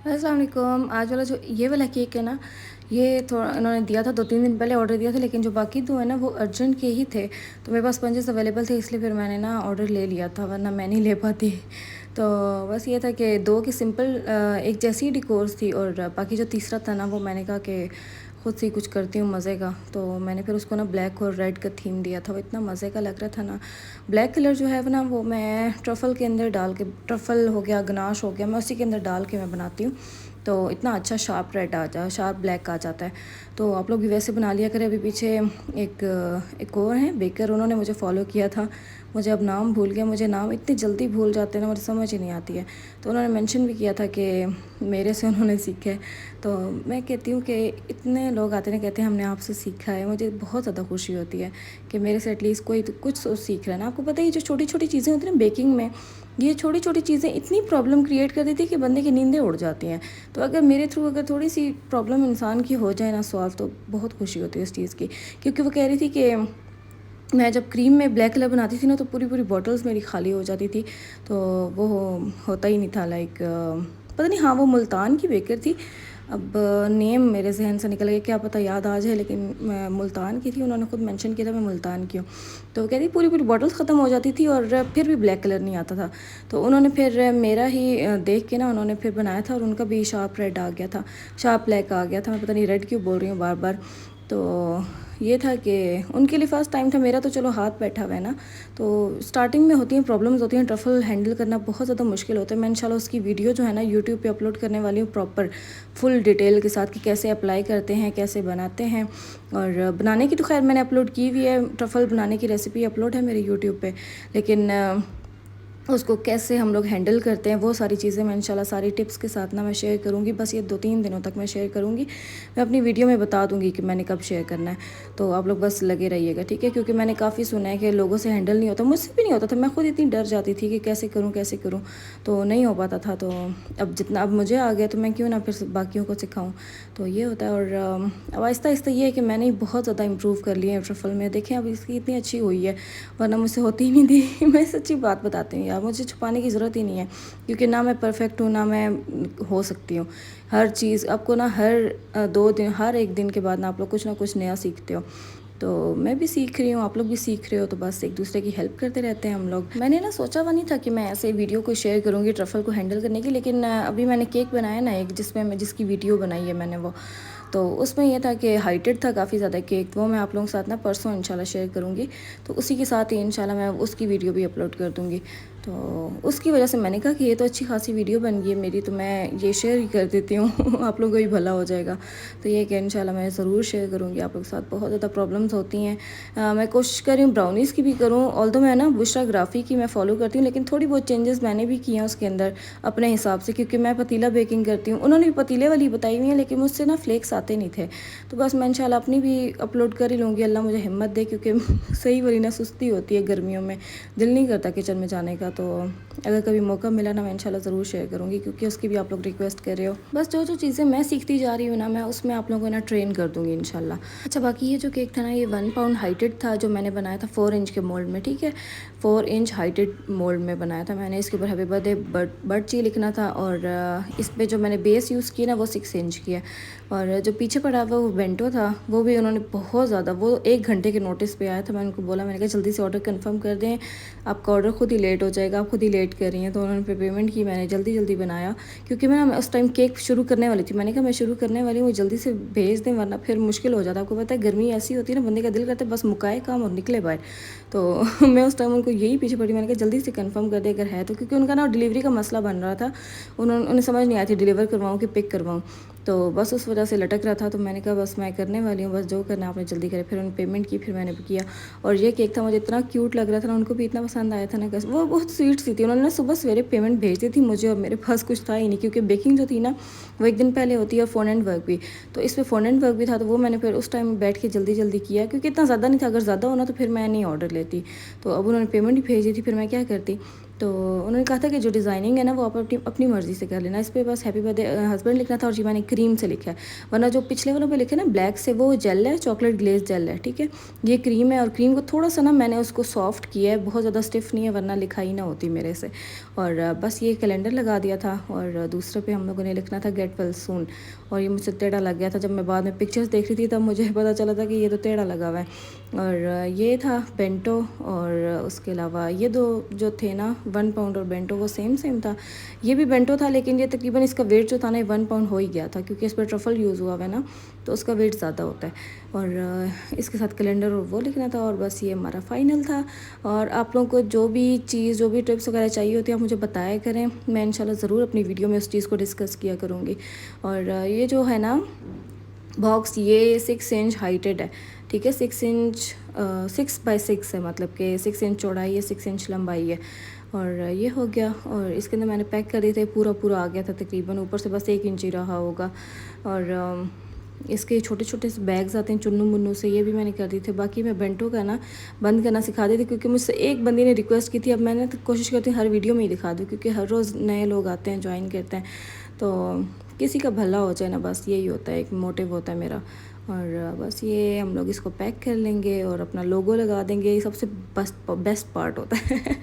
अस्सलाम वालेकुम। आज वाला जो ये वाला केक है ना, ये थोड़ा इन्होंने दिया था 2-3 दिन पहले ऑर्डर दिया था, लेकिन जो बाकी 2 है ना वो अर्जेंट के ही थे। तो मेरे पास स्पंजेस अवेलेबल थे, इसलिए फिर मैंने ना ऑर्डर ले लिया था, वरना मैं नहीं ले पाती। तो बस ये था कि 2 की सिंपल एक जैसी ही डिकोर्स थी, और बाकी जो तीसरा था ना वो मैंने कहा कि खुद से ही कुछ करती हूँ मज़े का। तो मैंने फिर उसको ना ब्लैक और रेड का थीम दिया था, वो इतना मज़े का लग रहा था ना। ब्लैक कलर जो है वो ना, वो मैं ट्रफ़ल के अंदर डाल के, ट्रफ़ल हो गया, गनाश हो गया, मैं उसी के अंदर डाल के मैं बनाती हूँ। तो इतना अच्छा शार्प रेड आ जा शार्प ब्लैक आ जाता है। तो आप लोग भी वैसे बना लिया करें। अभी पीछे एक और हैं बेकर, उन्होंने मुझे फ़ॉलो किया था। मुझे अब नाम भूल गया, मुझे नाम इतनी जल्दी भूल जाते हैं ना, मुझे समझ ही नहीं आती है। तो उन्होंने मेंशन भी किया था कि मेरे से उन्होंने सीखा है। तो मैं कहती हूँ कि इतने लोग आते हैं ना, कहते हैं हमने आपसे सीखा है। मुझे बहुत ज़्यादा खुशी होती है कि मेरे से एटलीस्ट कोई तो कुछ तो सीख रहा है ना। आपको पता है ये जो छोटी छोटी चीज़ें होती हैं ना बेकिंग में, ये छोटी छोटी चीज़ें इतनी प्रॉब्लम क्रिएट कर देती है कि बंदे की नींदें उड़ जाती हैं। तो अगर मेरे थ्रू अगर थोड़ी सी प्रॉब्लम इंसान की हो जाए ना सॉल्व, तो बहुत खुशी होती है इस चीज़ की। क्योंकि वो कह रही थी कि मैं जब क्रीम में ब्लैक कलर बनाती थी ना, तो पूरी पूरी बॉटल्स मेरी खाली हो जाती थी। तो वो होता ही नहीं था। लाइक पता नहीं, हाँ वो मुल्तान की बेकर थी। अब नेम मेरे जहन से निकल गया, क्या पता याद आ जाए, लेकिन मैं मुल्तान की थी। उन्होंने खुद मेंशन किया था मैं मुल्तान की हूँ। तो कह रही पूरी पूरी बॉटल्स ख़त्म हो जाती थी और फिर भी ब्लैक कलर नहीं आता था। तो उन्होंने फिर मेरा ही देख के ना उन्होंने फिर बनाया था, और उनका भी शार्प रेड आ गया था, शार्प ब्लैक आ गया था। मैं पता नहीं रेड क्यों बोल रही हूँ बार बार। तो ये था कि उनके लिए फ़र्स्ट टाइम था, मेरा तो चलो हाथ बैठा हुआ है ना। तो स्टार्टिंग में होती हैं प्रॉब्लम्स, होती हैं, ट्रफ़ल हैंडल करना बहुत ज़्यादा मुश्किल होता है। मैं इंशाल्लाह उसकी वीडियो जो है ना यूट्यूब पे अपलोड करने वाली हूँ, प्रॉपर फुल डिटेल के साथ, कि कैसे अप्लाई करते हैं, कैसे बनाते हैं। और बनाने की तो खैर मैंने अपलोड की हुई है, ट्रफ़ल बनाने की रेसिपी अपलोड है मेरे यूट्यूब पे। लेकिन उसको कैसे हम लोग हैंडल करते हैं, वो सारी चीज़ें मैं इंशाल्लाह सारी टिप्स के साथ ना मैं शेयर करूँगी। बस ये 2-3 दिनों तक मैं शेयर करूँगी। मैं अपनी वीडियो में बता दूँगी कि मैंने कब शेयर करना है। तो आप लोग बस लगे रहिएगा, ठीक है? क्योंकि मैंने काफ़ी सुना है कि लोगों से हैंडल नहीं होता, मुझसे भी नहीं होता था। मैं खुद इतनी डर जाती थी कि कैसे करूँ, कैसे करूँ? तो नहीं हो पाता था। तो अब जितना अब मुझे आ गया, तो मैं क्यों ना फिर बाकियों को सिखाऊँ। तो ये होता है। और अब आहिस्ता-आहिस्ता ये है कि मैंने बहुत ज़्यादा इम्प्रूव कर लिया है ट्रफ़ल में। देखें अब इसकी इतनी अच्छी हुई है, वरना मुझसे होती ही नहीं थी। मैं सच्ची बात बताती हूँ यार, मुझे छुपाने की ज़रूरत ही नहीं है। क्योंकि ना मैं परफ़ेक्ट हूँ, ना मैं हो सकती हूँ। हर चीज़ आपको ना हर 2 दिन, हर 1 दिन के बाद ना आप लोग कुछ ना कुछ नया सीखते हो। तो मैं भी सीख रही हूँ, आप लोग भी सीख रहे हो, तो बस एक-दूसरे की हेल्प करते रहते हैं हम लोग। मैंने ना सोचा हुआ नहीं था कि मैं ऐसे वीडियो को शेयर करूँगी ट्रफ़ल को हैंडल करने की, लेकिन अभी मैंने केक बनाया ना एक, जिसकी वीडियो बनाई है मैंने वो। तो उसमें ये था कि हाइटेड था काफ़ी ज़्यादा केक, वो मैं आप लोगों के साथ ना परसों इंशाल्लाह शेयर करूँगी। तो उसी के साथ ही इंशाल्लाह मैं उसकी वीडियो भी अपलोड कर दूँगी। तो उसकी वजह से मैंने कहा कि ये तो अच्छी खासी वीडियो बन गई है मेरी, तो मैं ये शेयर ही कर देती हूँ। आप लोगों को भी भला हो जाएगा। तो ये कि इंशाल्लाह मैं ज़रूर शेयर करूँगी आप लोगों के साथ। बहुत ज़्यादा प्रॉब्लम्स होती हैं। मैं कोशिश कर रही हूँ ब्राउनीज़ की भी करूँ, ऑल्दो मैं ना बुशरा ग्राफ़ी की मैं फ़ॉलो करती हूँ, लेकिन थोड़ी बहुत चेंजेस मैंने भी किए हैं उसके अंदर अपने हिसाब से, क्योंकि मैं पतीला बेकिंग करती हूँ। उन्होंने भी पतीले वाली बताई हुई है, लेकिन मुझसे ना फ्लेक्स आते नहीं थे। तो बस मैं इंशाल्लाह अपनी भी अपलोड कर ही लूँगी, अल्लाह मुझे हिम्मत दे, क्योंकि सही वाली ना सुस्ती होती है गर्मियों में, दिल नहीं करता किचन में जाने का। तो अगर कभी मौका मिला ना, मैं इंशाल्लाह ज़रूर शेयर करूँगी, क्योंकि उसकी भी आप लोग रिक्वेस्ट कर रहे हो। बस जो जो चीज़ें मैं सीखती जा रही हूँ ना, मैं उसमें आप लोगों को ना ट्रेन कर दूँगी इंशाल्लाह। अच्छा, बाकी ये जो केक था ना, ये 1 पाउंड हाइटेड था, जो मैंने बनाया था 4 इंच के मोल्ड में, ठीक है? 4 इंच हाइटेड मोल्ड में बनाया था मैंने। इसके ऊपर हैप्पी बर्थडे बर्ड लिखना था, और इस पे जो मैंने बेस यूज़ की ना, वो 6 इंच की है। और जो पीछे पड़ा हुआ वो बेंटो था, वो भी उन्होंने बहुत ज़्यादा, वो 1 घंटे के नोटिस पे आया था। मैंने उनको बोला, मैंने कहा जल्दी से ऑर्डर कंफर्म कर दें, आपका ऑर्डर खुद ही लेट हो जाएगा, आप खुद ही लेट कर रही हैं। तो उन्होंने फिर पेमेंट की, मैंने जल्दी जल्दी बनाया, क्योंकि मैं उस टाइम केक शुरू करने वाली थी। मैंने कहा मैं शुरू करने वाली हूँ, जल्दी से भेज दें, वरना फिर मुश्किल हो जाता है। आपको पता है गर्मी ऐसी होती है ना, बंदे का दिल करता है बस मुकाए काम और निकले बाहर। तो मैं उस टाइम उनको यही पीछे पड़ी, मैंने कहा जल्दी से कंफर्म कर दे अगर है तो, क्योंकि उनका ना डिलीवरी का मसला बन रहा था। उन्हें समझ नहीं आई थी डिलीवर करवाऊँ कि पिक करवाऊँ। तो बस उस वजह से लटक रहा था। तो मैंने कहा बस मैं करने वाली हूँ, बस जो करना आपने जल्दी करें। फिर उन्होंने पेमेंट की, फिर मैंने भी किया। और ये केक था, मुझे इतना क्यूट लग रहा था ना, उनको भी इतना पसंद आया था ना, वो बहुत स्वीट सी थी। उन्होंने ना सुबह सवेरे पेमेंट भेज दी थी मुझे, और मेरे पास कुछ था ही नहीं, क्योंकि बेकिंग जो थी ना वो 1 दिन पहले होती है, और फ़ोन वर्क भी। तो इस पर फ़ोन वर्क भी था, तो वो मैंने फिर उस टाइम बैठ के जल्दी जल्दी किया, क्योंकि इतना ज़्यादा नहीं था। अगर ज़्यादा होना तो फिर मैं नहीं ऑर्डर लेती। तो अब उन्होंने पेमेंट ही भेज दी थी, फिर मैं क्या करती। तो उन्होंने कहा था कि जो डिज़ाइनिंग है ना वो आप अपनी अपनी मर्ज़ी से कर लेना। इस पे बस हैप्पी बर्थडे हस्बैंड लिखना था और जी मैंने क्रीम से लिखा है, वरना जो पिछले वालों पे लिखे ना ब्लैक से वो जेल है, चॉकलेट ग्लेज जेल है, ठीक है। ये क्रीम है और क्रीम को थोड़ा सा ना मैंने उसको सॉफ्ट किया है, बहुत ज़्यादा स्टिफ नहीं है वरना लिखाई ना होती मेरे से। और बस ये कैलेंडर लगा दिया था और दूसरे पे हम लोगों ने लिखना था गेट वेल सून। और ये मुझसे टेढ़ा लग गया था, जब मैं बाद में पिक्चर्स देख रही थी तब मुझे पता चला था कि ये तो टेढ़ा लगा हुआ है। और ये था बेंटो, और उसके अलावा ये दो जो थे ना 1 पाउंड और बेंटो वो सेम सेम था। ये भी बेंटो था लेकिन ये तकरीबन इसका वेट जो था ना 1 पाउंड हो ही गया था, क्योंकि इस पर ट्रफल यूज़ हुआ हुआ है ना तो उसका वेट ज़्यादा होता है। और इसके साथ कैलेंडर और वो लिखना था, और बस ये हमारा फ़ाइनल था। और आप लोगों को जो भी चीज़, जो भी टिप्स वगैरह चाहिए होती है आप मुझे बताया करें, मैं इंशाल्लाह ज़रूर अपनी वीडियो में उस चीज़ को डिस्कस किया करूँगी। और ये जो है ना बॉक्स, ये 6 इंच हाइटेड है, ठीक है। 6 इंच 6x6 है, मतलब कि 6 इंच चौड़ाई है, 6 इंच लंबाई है। और ये हो गया, और इसके अंदर मैंने पैक कर दिए थे, पूरा पूरा आ गया था तकरीबन, ऊपर से बस 1 इंच ही रहा होगा। और इसके छोटे छोटे से बैग्स आते हैं चुन्नू मुन्नू से, ये भी मैंने कर दी थे। बाकी मैं बेंटो का ना बंद करना सिखा दी थी, क्योंकि मुझसे एक बंदी ने रिक्वेस्ट की थी। अब मैंने तो कोशिश करती हूँ हर वीडियो में ही दिखा दूँ, क्योंकि हर रोज़ नए लोग आते हैं, ज्वाइन करते हैं, तो किसी का भला हो जाए ना, बस यही होता है, एक मोटिव होता है मेरा। और बस ये हम लोग इसको पैक कर लेंगे और अपना लोगो लगा देंगे, ये सबसे बेस्ट पार्ट होता है